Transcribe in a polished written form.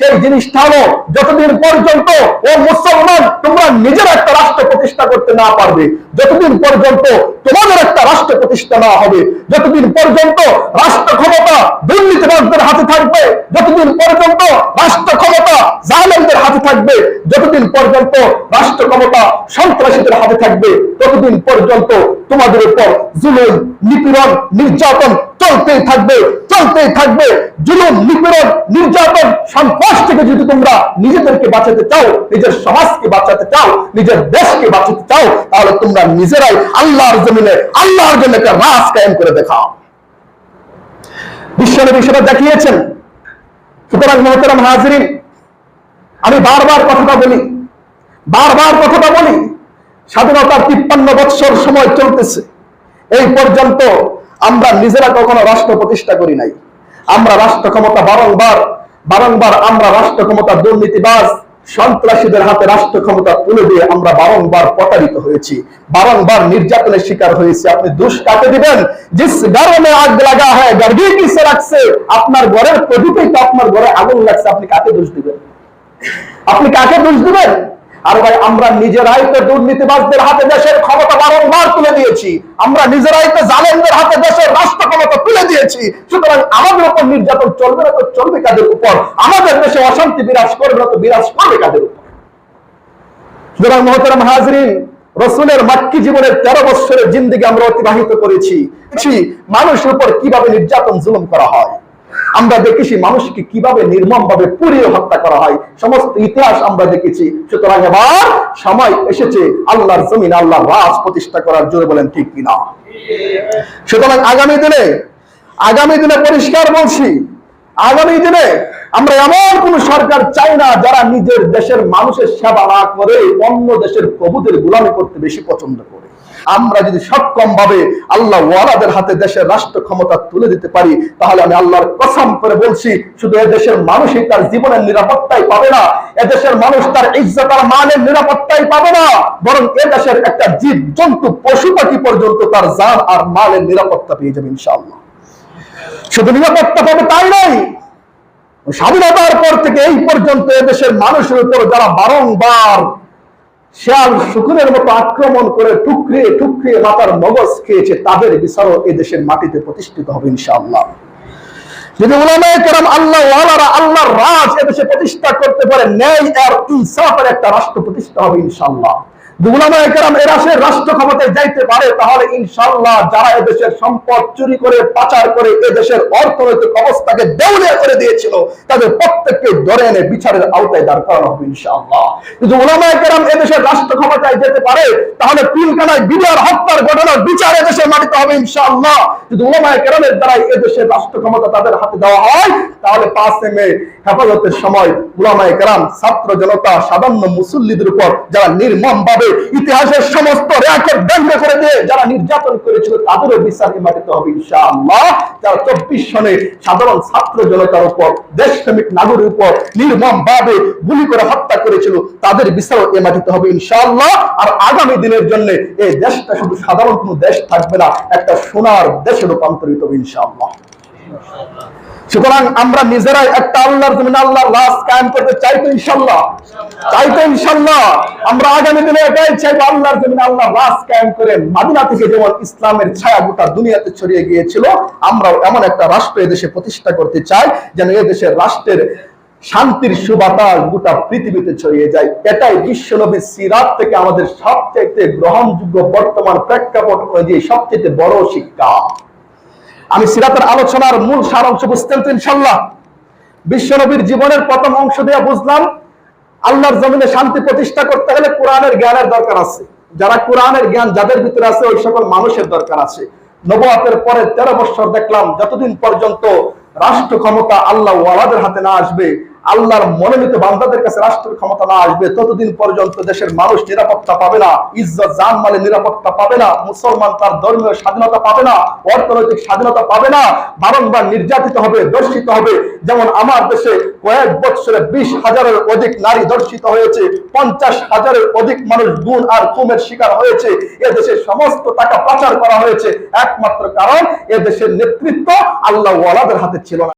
সেই জিনিসটা হলো যতদিন পর্যন্ত ও মুসলমান তোমরা নিজের একটা রাষ্ট্র প্রতিষ্ঠা করতে না পারবে, যতদিন পর্যন্ত তোমাদের একটা রাষ্ট্র প্রতিষ্ঠা না হবে, যতদিন পর্যন্ত রাষ্ট্র ক্ষমতা দুর্নীতিবাজদের হাতে থাকবে, যতদিন পর্যন্ত রাষ্ট্র ক্ষমতা জালেমদের হাতে থাকবে, যতদিন পর্যন্ত রাষ্ট্র ক্ষমতা সন্ত্রাসীদের হাতে থাকবে, ততদিন পর্যন্ত তোমাদের উপর জুলুম, নিপীড়ন, নির্যাতন চলতেই থাকবে, চলতেই থাকবে। জুলুম, নিপীড়ন, নির্যাতন, সন্ত্রাস থেকে যদি তোমরা নিজেদেরকে বাঁচাতে চাও, নিজের সমাজকে বাঁচাতে চাও, নিজের দেশকে বাঁচাতে চাও, তাহলে তোমরা নিজেরাই আল্লাহর জমিনে আল্লাহর জন্য একটা রাজ কায়েম করে দেখাও। বিশ্বনবী সেটা দেখিয়েছেন। সুতরাং মুহতারাম হাজিরিন, আমি বারবার কথাটা বলি, স্বাধীনতার 53 বছর সময় চলতেছে, এই পর্যন্ত আমরা নিজেরা কখনো রাষ্ট্র প্রতিষ্ঠা করি নাই। আমরা রাষ্ট্র ক্ষমতা বারংবার আমরা রাষ্ট্র ক্ষমতা দুর্নীতিবাজ সন্ত্রাসীদের হাতে রাষ্ট্র ক্ষমতা তুলে দিয়ে আমরা বারংবার প্রতারিত হয়েছি, বারংবার নির্যাতনের শিকার হয়েছি। আপনি দোষ কাকে দিবেন? জিস ঘর মে আগ লাগা হ্যায় ঘর ভি কিসে লাগছে, আপনার ঘরের প্রদীপেই তো আপনার ঘরে আগুন লাগছে, আপনি কাকে দোষ দিবেন? আর ভাই, আমরা নিজেরাই তো দুর্নীতিবাজদের হাতে দেশের ক্ষমতা বারংবার তুলে দিয়েছি, আমরা নিজেরাই তো জালেমদের হাতে দেশের রাষ্ট্র ক্ষমতা তুলে দিয়েছি। সুতরাং আমাদের উপর নির্যাতন চলবে না তো চলবে কাদের উপর? আমাদের দেশে অশান্তি বিরাজ করবে না তো বিরাজ করবে কাদের উপর? সুতরাং মুহতারাম হাজিরিন, রাসূলের মক্কি জীবনের 13 বছরের জিন্দেগি আমরা অতিবাহিত করেছি। মানুষের উপর কিভাবে নির্যাতন জুলুম করা হয়, আমরা দেখেছি মানুষকে কিভাবে নির্মমভাবে পুড়িয়ে হত্যা করা হয়, সমস্ত ইতিহাস আমরা দেখেছি। সুতরাং এবার সময় এসেছে আল্লাহর জমিন আল্লাহর রাজ প্রতিষ্ঠা করার, জোরে বলেন ঠিক কিনা? সুতরাং আগামী দিনে পরিষ্কার বলছি, আগামী দিনে আমরা এমন কোন সরকার চাই না যারা নিজের দেশের মানুষের সেবা না করে অন্য দেশের প্রভুদের গোলামি করতে বেশি পছন্দ করে। আমরা যদি সক্ষম ভাবে আল্লাহ ওয়ালাদের হাতে দেশের রাষ্ট্র ক্ষমতা তুলে দিতে পারি, তাহলে আমি আল্লাহর কসম করে বলছি, শুধু এদেশের মানুষই তার জীবনের নিরাপত্তাই পাবে না, এদেশের মানুষ তার ইজ্জত আর মানের নিরাপত্তাই পাবে না, বরং এদেশের একটা জীব জন্তু পশু পাখি পর্যন্ত তার জান আর মালের নিরাপত্তা পেয়ে যাবে ইনশাআল্লাহ। শুধু নিরাপত্তা পাবে তাই নয়, স্বাধীনতার পর থেকে এই পর্যন্ত এদেশের মানুষের উপর যারা বারংবার শেয়াল শুকুরের মতো আক্রমণ করে ঠুকরিয়ে মাথার মগজ খেয়েছে, তাদের বিচারও এই দেশের মাটিতে প্রতিষ্ঠিত হবে ইনশাআল্লাহ। যদি উলামায়ে কেরাম আল্লাহ ওয়ালারা আল্লাহর রাজ এদেশে প্রতিষ্ঠা করতে পারে, ন্যায় আর ইনসাফের একটা রাষ্ট্র প্রতিষ্ঠা হবে ইনশাআল্লাহ। উলামায়ে কেরাম এরা সে রাষ্ট্র ক্ষমতায় যাইতে পারে, তাহলে ইনশাআল্লাহ যারা এদেশের সম্পদ চুরি করে পাচার করে এদেশের অর্থনৈতিক অবস্থাকে দেউলিয়া করে দিয়েছিল, তাদের প্রত্যেককে ধরে এনে বিচারের আওতায় দাঁড় করানো হবে ইনশাআল্লাহ। যদি উলামায়ে কেরাম এদেশের রাষ্ট্র ক্ষমতায় যেতে পারে, তাহলে পিলখানায় বিডিআর হত্যার ঘটনার বিচার এদেশের মাটিতে হবে ইনশাআল্লাহ। যদি উলামায়ে কেরামের দ্বারা এদেশের রাষ্ট্র ক্ষমতা তাদের হাতে দেওয়া হয়, তাহলে 5 মে হেফাজতের সময় উলামায়ে কেরাম, ছাত্র জনতা, সাধারণ মুসল্লিদের উপর যারা নির্মমভাবে ইতিহাসের সমস্ত রেকর্ড বন্ধ করে দিয়ে যারা নির্যাতন করেছিল, তাদেরও বিচার মাটিতে হবে ইনশাআল্লাহ। যারা 24 সনে সাধারণ ছাত্র জনতার উপর, দেশপ্রেমিক নাগরিকের উপর নির্মমভাবে গুলি করে হত্যা করেছিল, তাদের বিচারও এ মাটিতে হবে ইনশাআল্লাহ। আর আগামী দিনের জন্য এই দেশটা শুধু সাধারণ কোনো দেশ থাকবে না, একটা সোনার দেশে রূপান্তরিত হবে ইনশাআল্লাহ। সুতরাং আমরা নিজেরাই একটা আল্লাহর জমিনে আল্লাহর রাজ কায়েম করতে চাইতো ইনশাআল্লাহ, আমরা আগামী দিনে এটাই চাইবো, আল্লাহর জমিনে আল্লাহর রাজ কায়েম করে মদিনা থেকে যেমন ইসলামের ছায়া গোটা দুনিয়াতে ছড়িয়ে গিয়েছিল, আমরাও এমন একটা রাষ্ট্র এদেশে প্রতিষ্ঠা করতে চাই যেন এদেশের রাষ্ট্রের শান্তির সুবাতাস গোটা পৃথিবীতে ছড়িয়ে যায়। এটাই বিশ্বনবীর সিরাত থেকে আমাদের সবচেয়ে গ্রহণযোগ্য বর্তমান প্রেক্ষাপট অনুযায়ী সবচেয়ে বড় শিক্ষা। আমি সিরাতের আলোচনার মূল সারাংশ বুঝতেন তো ইনশাআল্লাহ। বিশ্বনবীর জীবনের প্রথম অংশ দিয়ে বুঝলাম, আল্লাহর জমিনে শান্তি প্রতিষ্ঠা করতে গেলে কোরআনের জ্ঞানের দরকার আছে। যারা কোরআনের জ্ঞান যাদের ভিতরে আছে, ওই সকল মানুষের দরকার আছে। নবুয়তের পরে 13 বছর দেখলাম, যতদিন পর্যন্ত রাষ্ট্র ক্ষমতা আল্লাহ ওয়ালাদের হাতে না আসবে, আল্লাহর মনোনীত বান্দাদের কাছে রাষ্ট্রের ক্ষমতা না আসবে, ততদিন পর্যন্ত দেশের মানুষ নিরাপত্তা পাবে না, ইজ্জত জান মালের নিরাপত্তা পাবে না, মুসলমান তার ধর্মীয় স্বাধীনতা পাবে না, অর্থনৈতিক স্বাধীনতা পাবে না, বারংবার নির্যাতিত হবে, দর্শিত হবে। যেমন আমার দেশে কয়েক বছরে 20,000-এর অধিক নারী দর্শিত হয়েছে, 50,000-এর অধিক মানুষ গুণ আর খুনের শিকার হয়েছে। এ দেশের সমস্ত টাকা পাচার করা হয়েছে, একমাত্র কারণ এ দেশের নেতৃত্ব আল্লাহ ওয়ালাদের হাতে ছিল না।